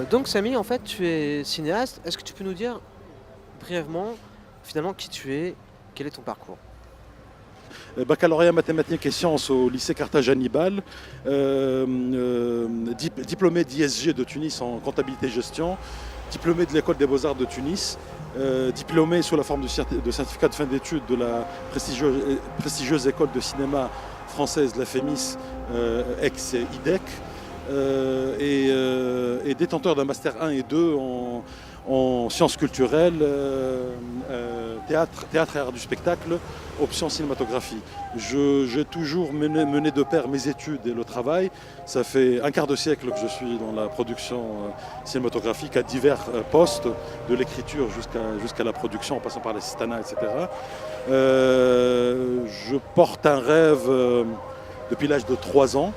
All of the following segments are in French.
Donc Samy, en fait, tu es cinéaste. Est-ce que tu peux nous dire brièvement, finalement, qui tu es, quel est ton parcours? Baccalauréat mathématiques et sciences au lycée Carthage-Hannibal, diplômé d'ISG de Tunis en comptabilité et gestion, diplômé de l'école des beaux-arts de Tunis, diplômé sous la forme de certificat de fin d'études de la prestigieuse école de cinéma française, la FEMIS, ex-IDEC, et détenteur d'un master 1 et 2 en sciences culturelles, théâtre et art du spectacle, option cinématographie. J'ai toujours mené de pair mes études et le travail. Ça fait un quart de siècle que je suis dans la production cinématographique à divers postes, de l'écriture jusqu'à la production, en passant par l'assistanat, etc. Je porte un rêve depuis l'âge de 3 ans,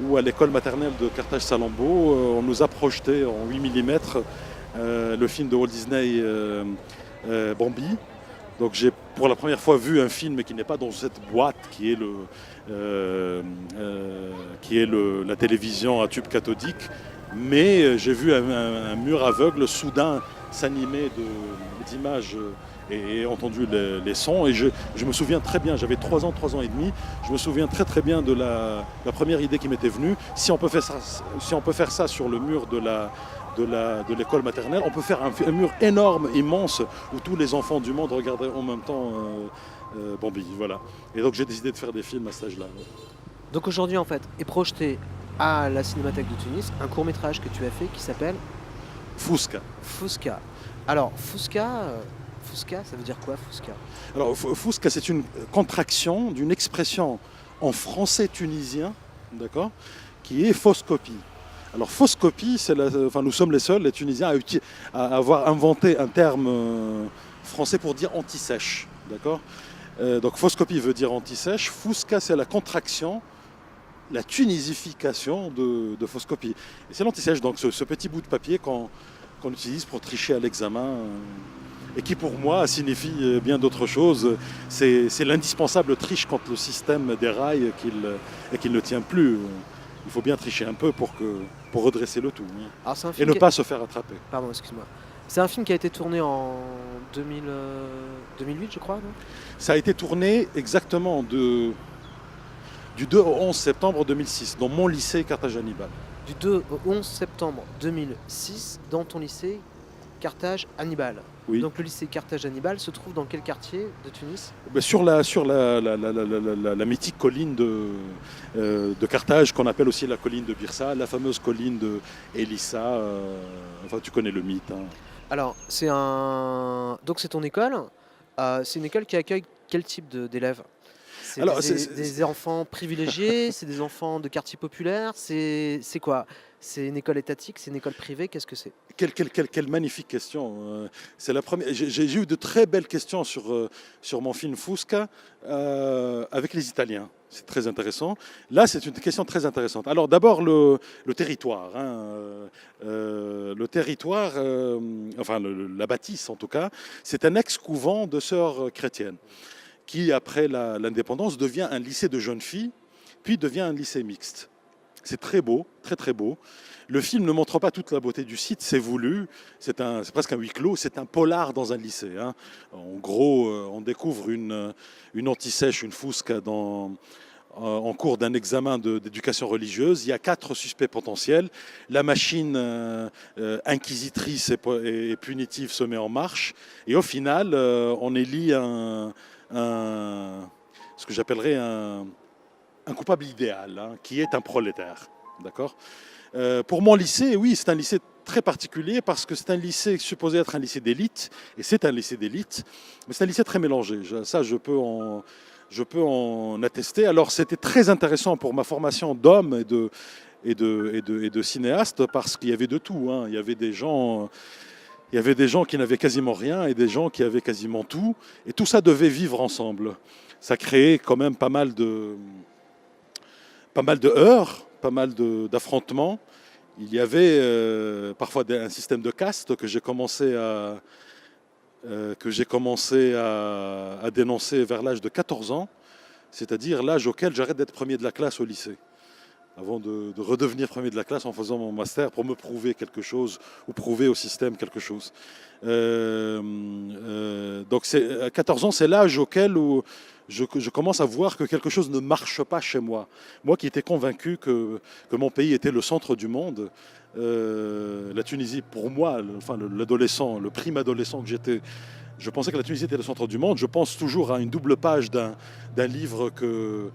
où à l'école maternelle de Carthage-Salammbô, on nous a projeté en 8 mm le film de Walt Disney, Bambi. Donc j'ai pour la première fois vu un film qui n'est pas dans cette boîte qui est la télévision à tube cathodique, mais j'ai vu un mur aveugle soudain s'animer d'images et entendu les sons. Et je me souviens très bien, j'avais 3 ans et demi, je me souviens très bien de la première idée qui m'était venue. Si on peut faire ça sur le mur de l'école maternelle, on peut faire un mur énorme, immense, où tous les enfants du monde regardaient en même temps Bambi. Voilà. Et donc j'ai décidé de faire des films à cet âge-là. Donc aujourd'hui, en fait, est projeté à la Cinémathèque de Tunis un court-métrage que tu as fait qui s'appelle Fusca. Fusca. Alors, Fusca, ça veut dire quoi, Fusca? Alors Fusca, c'est une contraction d'une expression en français tunisien, d'accord, qui est fausse copie. Alors fausse copie, nous sommes les seuls, les Tunisiens, à avoir inventé un terme français pour dire anti-sèche. D'accord. Donc fausse copie veut dire anti-sèche. Fusca, c'est la contraction, la tunisification de fausse copie. Et c'est l'anti-sèche, donc ce petit bout de papier qu'on utilise pour tricher à l'examen. Et qui pour moi signifie bien d'autres choses. C'est l'indispensable triche quand le système déraille et qu'il ne tient plus. Il faut bien tricher un peu pour redresser le tout, hein, Alors, c'est un et film ne qui a... pas se faire attraper. Pardon, excuse-moi. C'est un film qui a été tourné en 2008, je crois, non? Ça a été tourné exactement du 2 au 11 septembre 2006 dans mon lycée Carthage-Hannibal. Du 2 au 11 septembre 2006, dans ton lycée Carthage-Hannibal. Oui. Donc le lycée Carthage-Hannibal se trouve dans quel quartier de Tunis? Sur la mythique colline de Carthage, qu'on appelle aussi la colline de Byrsa, la fameuse colline de Elissa. Enfin, tu connais le mythe, hein. Alors, donc c'est ton école. C'est une école qui accueille quel type d'élèves? C'est Alors, des enfants privilégiés, c'est des enfants de quartier populaire, c'est quoi? C'est une école étatique, c'est une école privée, qu'est-ce que c'est? Quelle magnifique question. C'est la première. J'ai eu de très belles questions sur mon film Fusca avec les Italiens. C'est très intéressant. Là, c'est une question très intéressante. Alors, d'abord, le territoire, hein. Le territoire, enfin, la bâtisse en tout cas, c'est un ex-couvent de sœurs chrétiennes qui, après l'indépendance, devient un lycée de jeunes filles, puis devient un lycée mixte. C'est très beau, très très beau. Le film ne montre pas toute la beauté du site, c'est voulu, c'est presque un huis clos, c'est un polar dans un lycée, hein. En gros, on découvre une anti-sèche, une Fusca en cours d'un examen d'éducation religieuse. Il y a 4 suspects potentiels. La machine inquisitrice et punitive se met en marche. Et au final, on élit ce que j'appellerais un coupable idéal, hein, qui est un prolétaire. D'accord. Pour mon lycée, oui, c'est un lycée très particulier parce que c'est un lycée supposé être un lycée d'élite, et c'est un lycée d'élite, mais c'est un lycée très mélangé. Ça, je peux en attester. Alors, c'était très intéressant pour ma formation d'homme et de cinéaste parce qu'il y avait de tout, hein. Il y avait des gens qui n'avaient quasiment rien et des gens qui avaient quasiment tout, et tout ça devait vivre ensemble. Ça créait quand même pas mal de heurts, pas mal d'affrontements. Il y avait parfois un système de caste que j'ai commencé à dénoncer vers l'âge de 14 ans, c'est-à-dire l'âge auquel j'arrête d'être premier de la classe au lycée. avant de redevenir premier de la classe en faisant mon master pour me prouver quelque chose ou prouver au système quelque chose. Donc à 14 ans, c'est l'âge auquel où je commence à voir que quelque chose ne marche pas chez moi. Moi qui étais convaincu que mon pays était le centre du monde, la Tunisie, pour moi, enfin l'adolescent, le prime adolescent que j'étais, je pensais que la Tunisie était le centre du monde. Je pense toujours à une double page d'un livre que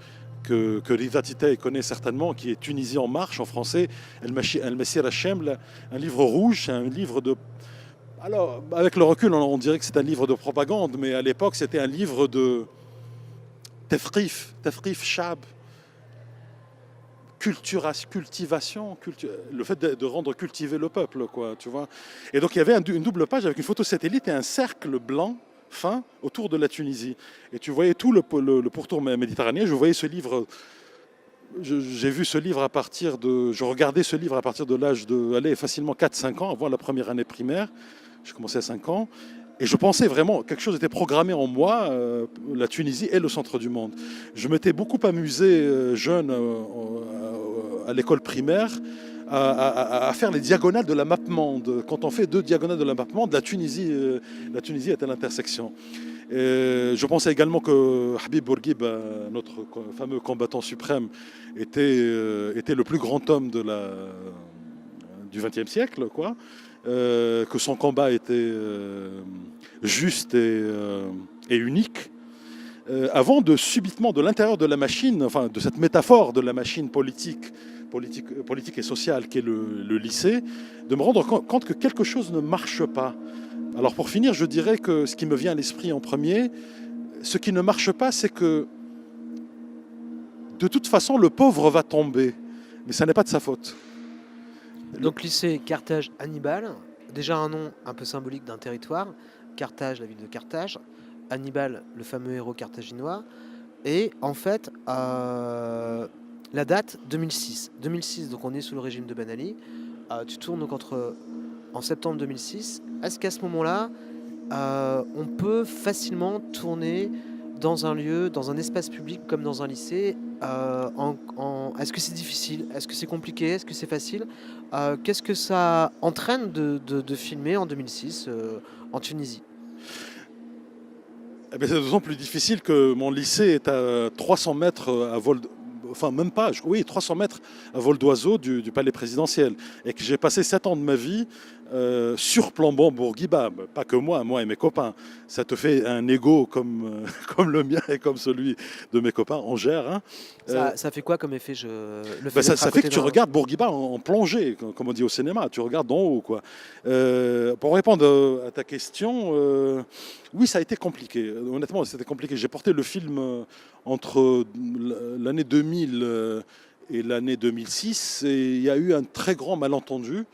Riva Titay connaît certainement, qui est Tunisie en marche en français, El Messir Hachem, un livre rouge, c'est un livre de... Alors, avec le recul, on dirait que c'est un livre de propagande, mais à l'époque, c'était un livre de tefrif, shab, cultivation, le fait de rendre cultiver le peuple, quoi, tu vois. Et donc, il y avait une double page avec une photo satellite et un cercle blanc fin autour de la Tunisie. Et tu voyais tout le pourtour méditerranéen. Je voyais ce livre. J'ai vu ce livre à partir de... Je regardais ce livre à partir de l'âge de... Allez, facilement 4-5 ans, avant la première année primaire. J'ai commencé à 5 ans. Et je pensais vraiment, quelque chose était programmé en moi, la Tunisie est le centre du monde. Je m'étais beaucoup amusé, jeune, à l'école primaire, à faire les diagonales de la mappemonde. Quand on fait 2 diagonales de la mappemonde, la Tunisie est à l'intersection. Je pensais également que Habib Bourguiba, notre fameux combattant suprême, était le plus grand homme du XXe siècle, quoi. Que son combat était juste et unique, avant de subitement, de l'intérieur de la machine, enfin de cette métaphore de la machine politique et sociale qu'est le lycée, de me rendre compte que quelque chose ne marche pas. Alors pour finir, je dirais que ce qui me vient à l'esprit en premier, ce qui ne marche pas, c'est que de toute façon, le pauvre va tomber, mais ça n'est pas de sa faute. Donc lycée Carthage-Hannibal, déjà un nom un peu symbolique d'un territoire, Carthage, la ville de Carthage, Hannibal, le fameux héros carthaginois, et en fait, la date 2006. 2006, donc on est sous le régime de Ben Ali, tu tournes donc en septembre 2006. Est-ce qu'à ce moment-là, on peut facilement tourner dans un lieu, dans un espace public comme dans un lycée, est-ce que c'est difficile? Est-ce que c'est compliqué? Est-ce que c'est facile? Qu'est-ce que ça entraîne de filmer en 2006 en Tunisie? Eh bien, c'est d'autant plus difficile que mon lycée est à 300 mètres à vol... Enfin, même pas, oui, 300 mètres à vol d'oiseau du palais présidentiel. Et que j'ai passé 7 ans de ma vie surplombant Bourguiba. Pas que moi et mes copains. Ça te fait un ego comme, comme le mien et comme celui de mes copains. On gère. Hein. Ça fait quoi comme effet le fait Ça fait que tu regardes Bourguiba en plongée, comme on dit au cinéma. Tu regardes d'en haut, quoi. Pour répondre à ta question, oui, ça a été compliqué. Honnêtement, c'était compliqué. J'ai porté le film entre l'année 2000 et l'année 2006, et il y a eu un très grand malentendu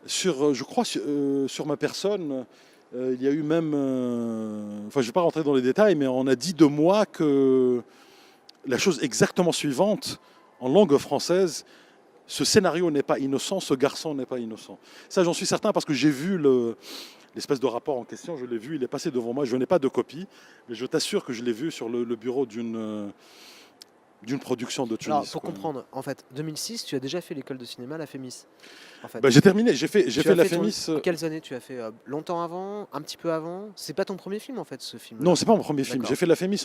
sur, je crois, sur ma personne. Il y a eu même, enfin, je ne vais pas rentrer dans les détails, mais on a dit de moi que la chose exactement suivante, en langue française, ce scénario n'est pas innocent, ce garçon n'est pas innocent. Ça, j'en suis certain parce que j'ai vu l'espèce de rapport en question, je l'ai vu, il est passé devant moi, je n'ai pas de copie, mais je t'assure que je l'ai vu sur le bureau d'une production de Tunis. Alors, pour comprendre, en fait, 2006, tu as déjà fait l'école de cinéma, la FEMIS. En fait. J'ai terminé, j'ai fait la FEMIS. Quelles années tu as fait? Longtemps avant? Un petit peu avant? C'est pas ton premier film, en fait, ce film? Non, c'est pas mon premier film. J'ai fait la FEMIS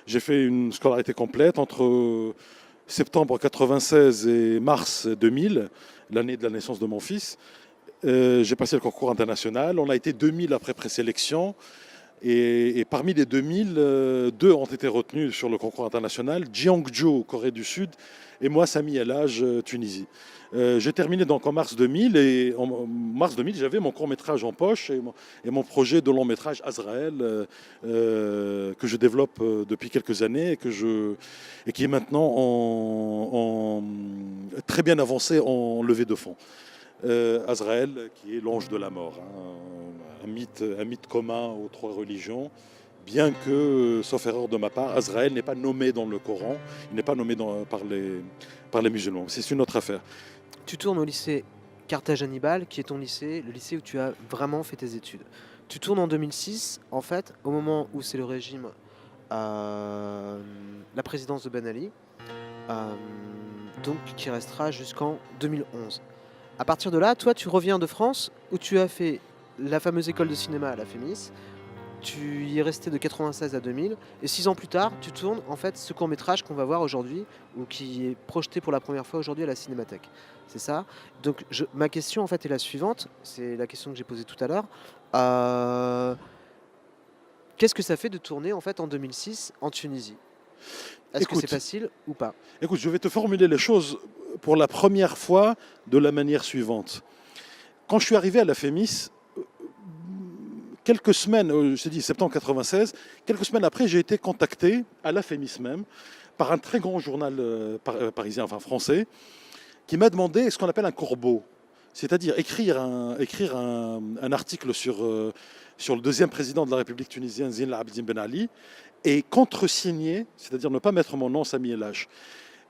j'ai fait une scolarité complète entre septembre 96 et mars 2000, l'année de la naissance de mon fils. J'ai passé le concours international. On a été 2000 après présélection. Et parmi les 2000, 2 ont été retenus sur le concours international. Jeongju, Corée du Sud, et moi, Sami El Hadj, Tunisie. J'ai terminé donc en mars 2000, et en mars 2000, j'avais mon court-métrage en poche et mon projet de long-métrage Azrael, que je développe depuis quelques années et qui est maintenant très bien avancé en levée de fonds. Azrael, qui est l'ange de la mort, hein, un mythe commun aux 3 religions, bien que, sauf erreur de ma part, Azrael n'est pas nommé dans le Coran, il n'est pas nommé par les musulmans. C'est une autre affaire. Tu tournes au lycée Carthage-Hannibal, qui est ton lycée, le lycée où tu as vraiment fait tes études. Tu tournes en 2006, en fait, au moment où c'est le régime, la présidence de Ben Ali. donc qui restera jusqu'en 2011. À partir de là, toi, tu reviens de France, où tu as fait la fameuse école de cinéma à la FEMIS. Tu y es resté de 96 à 2000, et 6 ans plus tard, tu tournes en fait ce court-métrage qu'on va voir aujourd'hui, ou qui est projeté pour la première fois aujourd'hui à la Cinémathèque. C'est ça. Donc ma question en fait est la suivante, c'est la question que j'ai posée tout à l'heure. Euh, Qu'est-ce que ça fait de tourner en fait en 2006 en Tunisie? Est-ce que c'est Écoute, facile ou pas? écoute, je vais te formuler les choses pour la première fois de la manière suivante. Quand je suis arrivé à la FEMIS, quelques semaines, je t'ai dit septembre 96, quelques semaines après, j'ai été contacté à la FEMIS même par un très grand journal parisien, enfin français, qui m'a demandé ce qu'on appelle un corbeau, c'est-à-dire écrire un article sur le deuxième président de la République tunisienne, Zine El Abidine Ben Ali, et contresigner, c'est-à-dire ne pas mettre mon nom, Sami El H.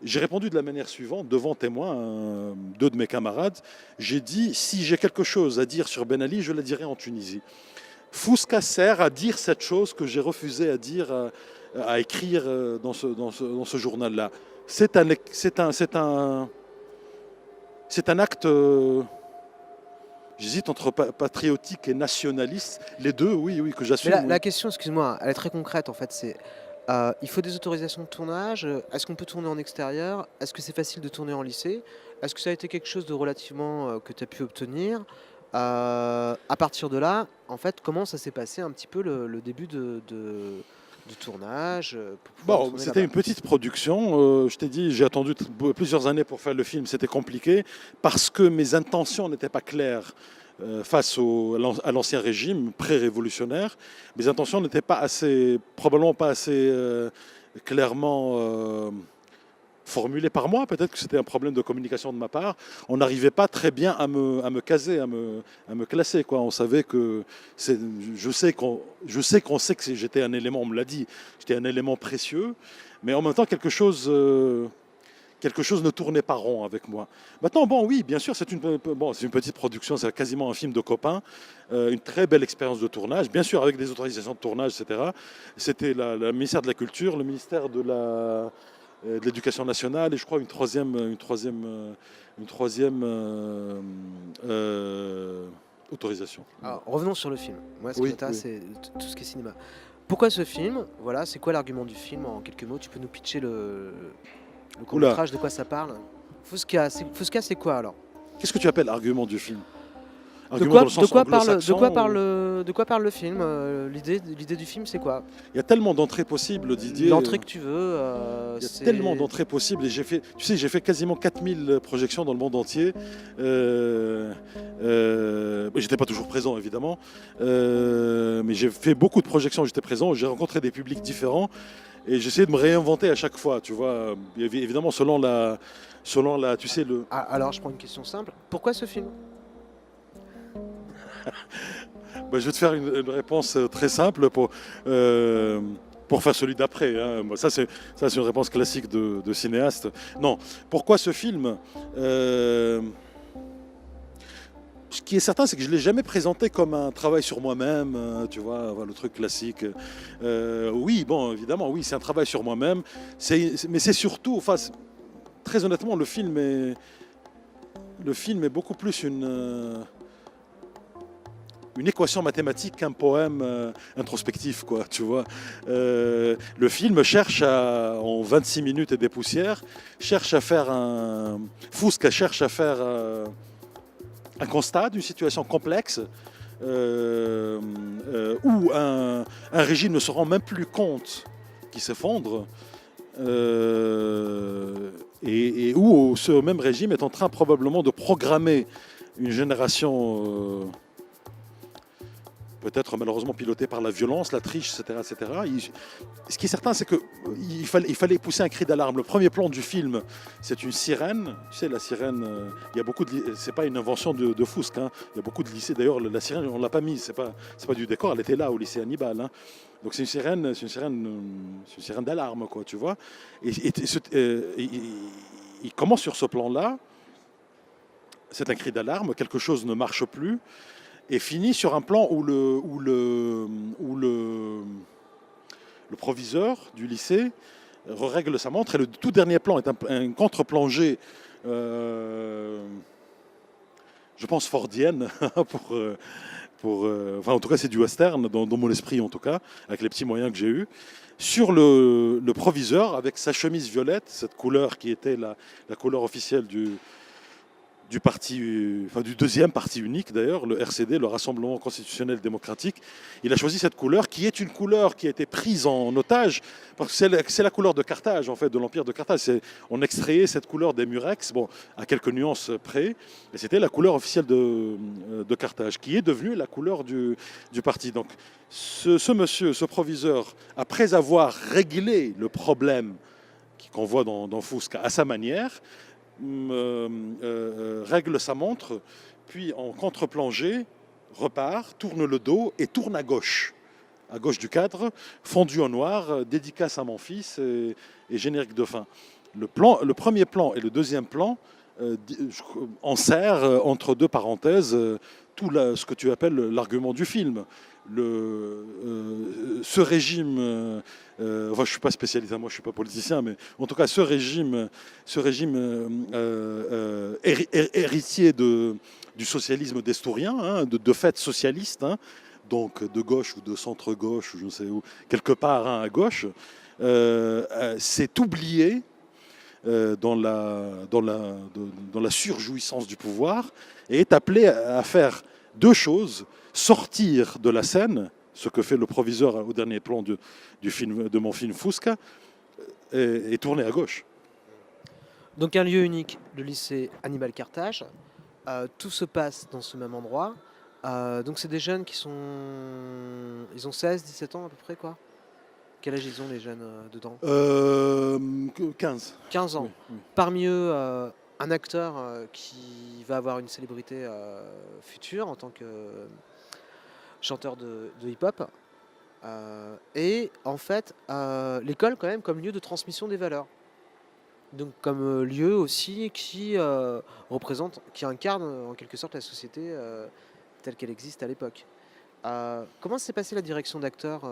J'ai répondu de la manière suivante, devant témoins, deux de mes camarades. J'ai dit, si j'ai quelque chose à dire sur Ben Ali, je la dirai en Tunisie. Fouska sert à dire cette chose que j'ai refusé à dire, à écrire dans ce journal-là. C'est un acte, j'hésite entre patriotique et nationaliste. Les deux, oui, oui, que Mais j'assume. la Oui. question, excuse-moi, elle est très concrète en fait. C'est il faut des autorisations de tournage. Est-ce qu'on peut tourner en extérieur? Est-ce que c'est facile de tourner en lycée? Est-ce que ça a été quelque chose de relativement que tu as pu obtenir? À partir de là, en fait, comment ça s'est passé un petit peu le début du tournage pour pouvoir Bon, tourner c'était là-bas? une petite production. Je t'ai dit, j'ai attendu plusieurs années pour faire le film. C'était compliqué parce que mes intentions n'étaient pas claires face à l'ancien régime pré-révolutionnaire. Mes intentions n'étaient pas assez, probablement pas assez clairement formulées par moi. Peut-être que c'était un problème de communication de ma part. On n'arrivait pas très bien à me caser, à me classer, quoi. On savait que je sais qu'on sait que j'étais un élément, on me l'a dit, j'étais un élément précieux, mais en même temps quelque chose ne tournait pas rond avec moi. Maintenant, bon, oui, bien sûr, c'est une petite production, c'est quasiment un film de copains, une très belle expérience de tournage, bien sûr avec des autorisations de tournage, etc. C'était le ministère de la Culture, le ministère de l'Éducation nationale et je crois une troisième autorisation. Alors, revenons sur le film. Moi, ce qui Oui, m'intéresse, oui. c'est tout ce qui est cinéma. Pourquoi ce film? Voilà, c'est quoi l'argument du film en quelques mots? Tu peux nous pitcher le Oula, court-métrage, de quoi ça parle? Fouska, c'est quoi alors? qu'est-ce que tu appelles argument du film? De Argument quoi, dans le sens anglo-saxon ou- de quoi parle le film? L'idée du film, c'est quoi? Il y a tellement d'entrées possibles, Didier. L'entrée que tu veux, Il y a tellement c'est... d'entrées possibles et j'ai fait quasiment 4000 projections dans le monde entier. J'étais pas toujours présent évidemment, mais j'ai fait beaucoup de projections où j'étais présent, où j'ai rencontré des publics différents et j'essayais de me réinventer à chaque fois, tu vois. Évidemment selon la, tu sais, Ah, alors, je prends une question simple. Pourquoi ce film? je vais te faire une réponse très simple pour faire celui d'après, hein. Moi, ça, c'est une réponse classique de cinéaste. Non, pourquoi ce film? Ce qui est certain, c'est que je ne l'ai jamais présenté comme un travail sur moi-même, tu vois, voilà, le truc classique. Oui, bon, évidemment, oui, c'est un travail sur moi-même. Mais c'est surtout, enfin, très honnêtement, le film est beaucoup plus une équation mathématique qu'un poème introspectif, quoi, tu vois. Le film en 26 minutes et des poussières, Fouska cherche à faire un constat d'une situation complexe où un régime ne se rend même plus compte qu'il s'effondre et où ce même régime est en train probablement de programmer une génération peut-être malheureusement pilotée par la violence, la triche, etc. etc. Ce qui est certain, c'est qu'il fallait pousser un cri d'alarme. Le premier plan du film, c'est une sirène. Tu sais, la sirène, il y a beaucoup de... C'est pas une invention de Fousk, hein. Il y a beaucoup de lycées. D'ailleurs, la sirène, on ne l'a pas mise. C'est pas du décor. Elle était là, au lycée Hannibal, hein. Donc c'est une sirène d'alarme, quoi, tu vois. Il commence sur ce plan-là. C'est un cri d'alarme. Quelque chose ne marche plus. Et finit sur un plan où le proviseur du lycée règle sa montre. Et le tout dernier plan est un contre-plongée, je pense, fordienne, enfin, en tout cas, c'est du western, dans mon esprit, en tout cas, avec les petits moyens que j'ai eus. Sur le proviseur, avec sa chemise violette, cette couleur qui était la couleur officielle du parti, enfin du deuxième parti unique d'ailleurs, le RCD, le Rassemblement constitutionnel démocratique. Il a choisi cette couleur qui est une couleur qui a été prise en otage, parce que c'est la couleur de Carthage, en fait, de l'Empire de Carthage. On extrayait cette couleur des murex, bon, à quelques nuances près, et c'était la couleur officielle de Carthage, qui est devenue la couleur du parti. Donc ce monsieur, ce proviseur, après avoir réglé le problème qu'on voit dans Fusca à sa manière, règle sa montre, puis en contre-plongée, repart, tourne le dos et tourne à gauche du cadre, fondu en noir, dédicace à mon fils et générique de fin. Le premier plan et le deuxième plan enserrent entre deux parenthèses tout ce que tu appelles l'argument du film. Ce régime, enfin, je ne suis pas spécialiste, moi je ne suis pas politicien, mais en tout cas ce régime héritier du socialisme destourien, hein, de fait socialiste, hein, donc de gauche ou de centre-gauche, ou je ne sais où, quelque part hein, à gauche, s'est oublié dans la surjouissance du pouvoir et est appelé à faire deux choses: sortir de la scène, ce que fait le proviseur au dernier plan de mon film Fusca, et tourner à gauche. Donc un lieu unique, le lycée Hannibal Carthage. Tout se passe dans ce même endroit. Donc c'est des jeunes qui sont... Ils ont 16, 17 ans à peu près quoi. Quel âge ils ont les jeunes dedans 15. 15 ans. Oui, oui. Parmi eux, un acteur qui va avoir une célébrité future en tant que chanteur de hip-hop. Et en fait, l'école quand même comme lieu de transmission des valeurs. Donc comme lieu aussi qui représente, qui incarne en quelque sorte la société telle qu'elle existe à l'époque. Comment s'est passée la direction d'acteur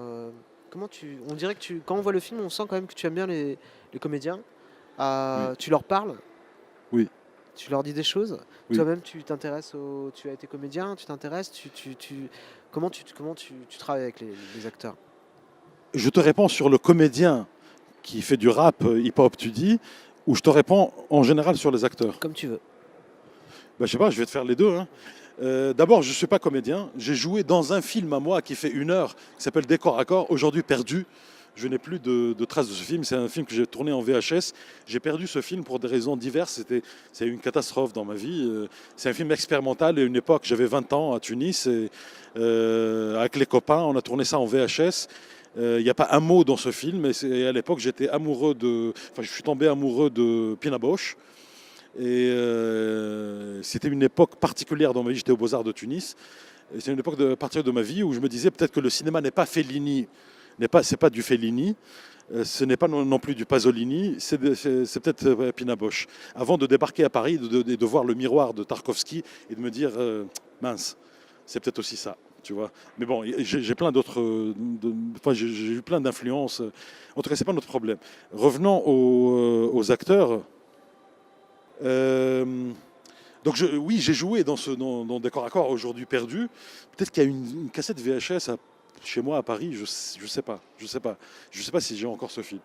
on dirait que quand on voit le film, on sent quand même que tu aimes bien les comédiens. Oui. Tu leur parles. Oui. Tu leur dis des choses. Oui. Toi-même, tu t'intéresses tu as été comédien, tu t'intéresses. Comment tu travailles avec les acteurs? Je te réponds sur le comédien qui fait du rap hip-hop, tu dis, ou je te réponds en général sur les acteurs? Comme tu veux. Ben, je sais pas, je vais te faire les deux. Hein. D'abord, je ne suis pas comédien. J'ai joué dans un film à moi qui fait 1 heure, qui s'appelle Décor à corps, aujourd'hui perdu. Je n'ai plus de traces de ce film. C'est un film que j'ai tourné en VHS. J'ai perdu ce film pour des raisons diverses. C'est une catastrophe dans ma vie. C'est un film expérimental. Et à une époque, j'avais 20 ans à Tunis. Et, avec les copains, on a tourné ça en VHS. Il n'y a pas un mot dans ce film. Et à l'époque, j'étais amoureux je suis tombé amoureux de Pina Bausch. Et c'était une époque particulière dans ma vie. J'étais aux Beaux-Arts de Tunis. Et c'est une époque particulière de ma vie où je me disais peut-être que le cinéma n'est pas Fellini, c'est pas du Fellini, ce n'est pas non plus du Pasolini, c'est peut-être Pina Bausch. Avant de débarquer à Paris, de voir le miroir de Tarkovsky et de me dire mince, c'est peut-être aussi ça. Tu vois. Mais bon, j'ai plein d'autres. Enfin, j'ai eu plein d'influences. En tout cas, c'est pas notre problème. Revenons aux acteurs. Donc oui, j'ai joué dans Décor à corps, aujourd'hui perdu. Peut-être qu'il y a une cassette VHS chez moi à Paris, je sais pas. Je sais pas si j'ai encore ce film.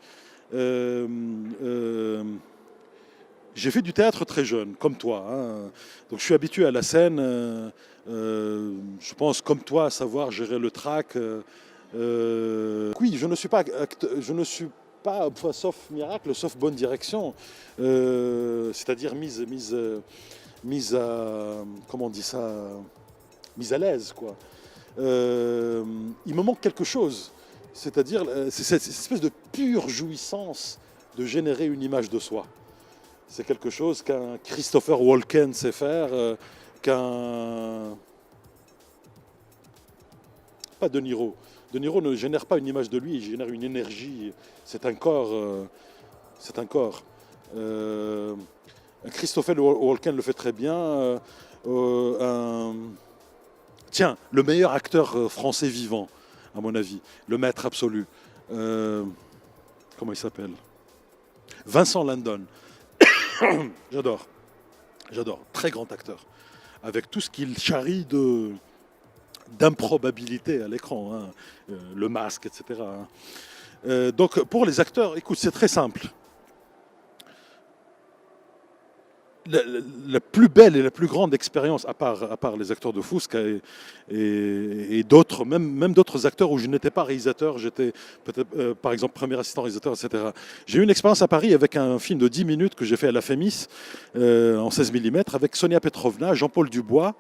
J'ai fait du théâtre très jeune, comme toi. Hein. Donc je suis habitué à la scène. Je pense, comme toi, à savoir gérer le trac. Oui, je ne suis pas sauf miracle, sauf bonne direction, c'est-à-dire mise à, comment on dit ça, mise à l'aise, quoi. Il me manque quelque chose, c'est-à-dire c'est cette espèce de pure jouissance de générer une image de soi. C'est quelque chose qu'un Christopher Walken sait faire, pas De Niro. De Niro ne génère pas une image de lui, il génère une énergie. C'est un corps. Christopher Walken le fait très bien. Tiens, le meilleur acteur français vivant, à mon avis, le maître absolu. Comment il s'appelle? Vincent Landon, j'adore, j'adore, très grand acteur, avec tout ce qu'il charrie d'improbabilité à l'écran, hein, le masque, etc. Hein. Donc pour les acteurs, écoute, c'est très simple. La plus belle et la plus grande expérience, à part les acteurs de Fusca et d'autres, même d'autres acteurs où je n'étais pas réalisateur, j'étais peut-être par exemple premier assistant réalisateur, etc. J'ai eu une expérience à Paris avec un film de 10 minutes que j'ai fait à la Fémis en 16 mm avec Sonia Petrovna, Jean-Paul Dubois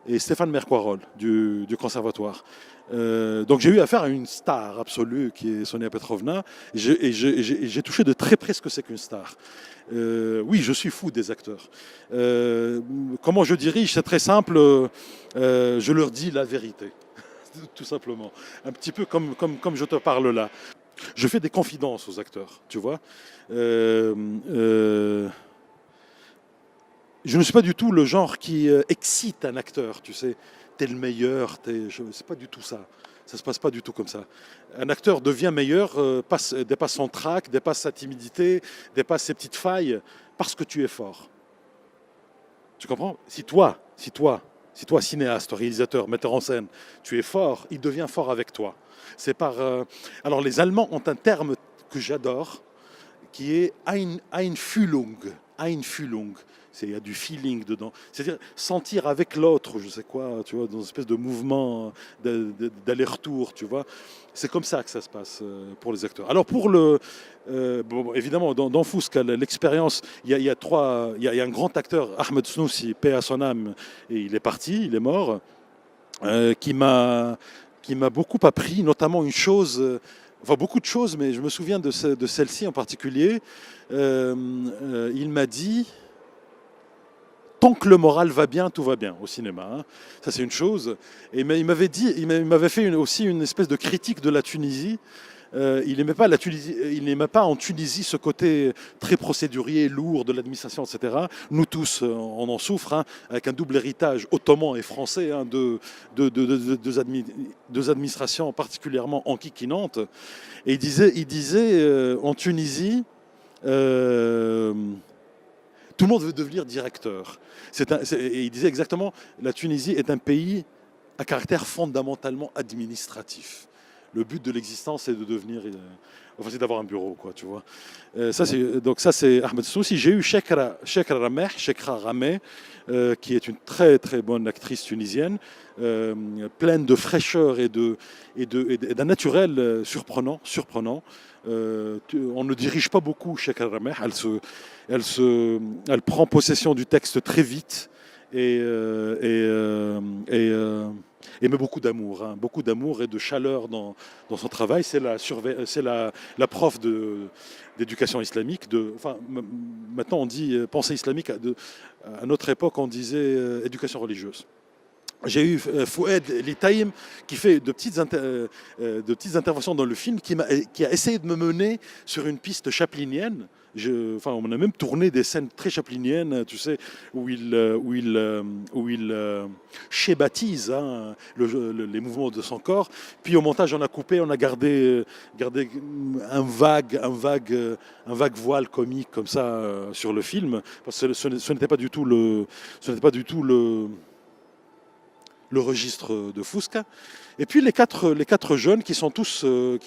et Stéphane Mercoirol du conservatoire. Donc j'ai eu affaire à une star absolue qui est Sonia Petrovna et j'ai touché de très près ce que c'est qu'une star. Oui, je suis fou des acteurs. Comment je dirige? C'est très simple. Je leur dis la vérité, tout simplement. Un petit peu comme je te parle là. Je fais des confidences aux acteurs, tu vois. Je ne suis pas du tout le genre qui excite un acteur, tu sais. T'es le meilleur, c'est pas du tout ça. Ça se passe pas du tout comme ça. Un acteur devient meilleur, dépasse son trac, dépasse sa timidité, dépasse ses petites failles, parce que tu es fort. Tu comprends? Si toi, cinéaste, réalisateur, metteur en scène, tu es fort, il devient fort avec toi. C'est par. Alors les Allemands ont un terme que j'adore, qui est Einfühlung. Einfühlung. Il y a du feeling dedans. C'est-à-dire sentir avec l'autre, je sais quoi, tu vois, dans une espèce de mouvement d'aller-retour, tu vois. C'est comme ça que ça se passe pour les acteurs. Alors pour le... bon, évidemment, dans Fusca, l'expérience, il y a un grand acteur, Ahmed Snoussi, paix à son âme, et il est parti, il est mort, qui m'a beaucoup appris, notamment une chose... Enfin, beaucoup de choses, mais je me souviens de celle-ci en particulier. Il m'a dit, tant que le moral va bien, tout va bien au cinéma. Hein. Ça, c'est une chose. Et il m'avait fait aussi une espèce de critique de la Tunisie. Il n'aimait pas en Tunisie ce côté très procédurier, lourd de l'administration, etc. Nous tous, on en souffre, hein, avec un double héritage ottoman et français, hein, deux administrations particulièrement enquiquinantes. Et il disait en Tunisie, tout le monde veut devenir directeur. Et il disait exactement, la Tunisie est un pays à caractère fondamentalement administratif. Le but de l'existence, c'est de devenir, enfin, c'est d'avoir un bureau, quoi, tu vois. Donc ça, c'est Ahmed Snoussi. J'ai eu Shekra Rameh, qui est une très très bonne actrice tunisienne, pleine de fraîcheur et d'un naturel surprenant. On ne dirige pas beaucoup Shekra Rameh. Elle prend possession du texte très vite et met beaucoup d'amour, hein, beaucoup d'amour et de chaleur dans son travail. C'est la prof d'éducation islamique. Maintenant, on dit pensée islamique. À notre époque, on disait éducation religieuse. J'ai eu Foued Litaïm qui fait de petites interventions dans le film, qui a essayé de me mener sur une piste chaplinienne. On a même tourné des scènes très chapliniennes, tu sais, où il schématise, hein, les mouvements de son corps. Puis au montage, on a coupé, on a gardé un vague voile comique comme ça sur le film, parce que ce n'était pas du tout le registre de Fusca. Et puis les quatre jeunes qui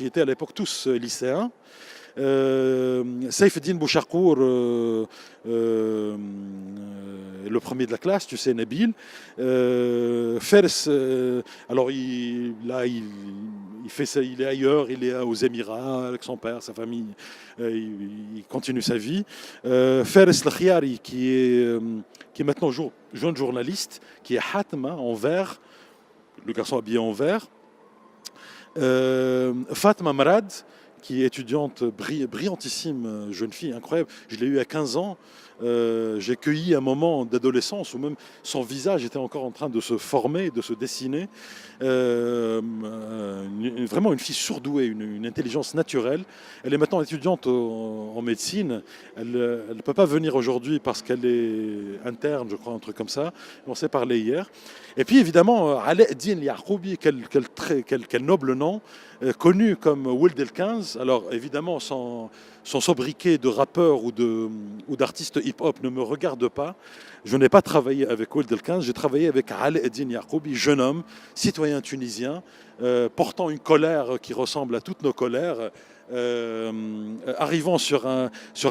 étaient à l'époque tous lycéens. Saif Eddin Boucharkour, le premier de la classe, tu sais, Nabil. Fers, alors il est ailleurs, il est aux Émirats avec son père, sa famille, il continue sa vie. Fers Lkhiari, qui est maintenant jeune journaliste, qui est Hatma en vert, le garçon habillé en vert. Fatma Marad, qui est étudiante brillantissime, jeune fille incroyable. Je l'ai eue à 15 ans. J'ai cueilli un moment d'adolescence où même son visage était encore en train de se former, de se dessiner. Vraiment une fille surdouée, une intelligence naturelle. Elle est maintenant étudiante en médecine. Elle ne peut pas venir aujourd'hui parce qu'elle est interne, je crois, un truc comme ça. On s'est parlé hier. Et puis évidemment, Alaeddin Yaqoubi, quel noble nom, connu comme Wild El 15, Alors évidemment, son sobriquet de rappeur ou d'artiste hip-hop ne me regarde pas. Je n'ai pas travaillé avec Ould El 15, j'ai travaillé avec Ali Eddine Yacoubi, jeune homme, citoyen tunisien, portant une colère qui ressemble à toutes nos colères, arrivant sur un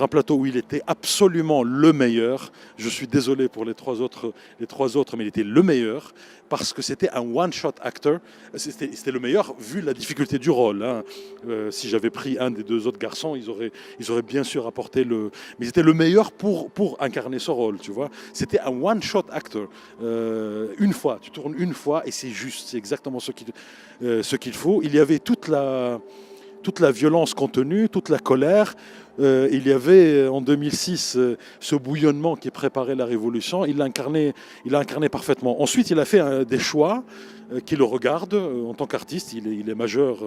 plateau où il était absolument le meilleur. Je suis désolé pour les trois autres, mais il était le meilleur parce que c'était un one-shot actor. C'était le meilleur vu la difficulté du rôle, hein. Si j'avais pris un des deux autres garçons, ils auraient bien sûr apporté le... Mais c'était le meilleur pour incarner ce rôle, tu vois. C'était un one-shot actor. Une fois, tu tournes une fois et c'est juste, c'est exactement ce qu'il faut. Il y avait toute la violence contenue, toute la colère. Il y avait en 2006 ce bouillonnement qui préparait la révolution. Il l'a incarné parfaitement. Ensuite, il a fait des choix qui le regardent en tant qu'artiste. Il est majeur,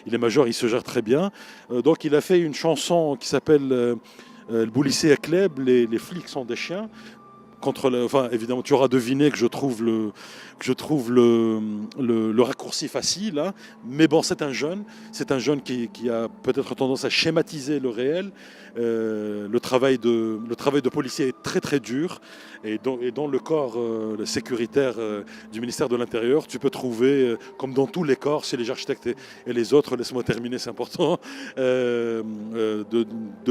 il se gère très bien. Donc, il a fait une chanson qui s'appelle Le Boulissier à Kleb, les flics sont des chiens. Enfin, évidemment, tu auras deviné que je trouve le raccourci facile, hein. Mais bon, c'est un jeune qui a peut-être tendance à schématiser le réel. Le travail de policier est très très dur, et dans le corps sécuritaire du ministère de l'Intérieur, tu peux trouver, comme dans tous les corps, chez les architectes et les autres, laisse-moi terminer, c'est important, de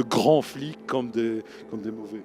grands flics comme des mauvais.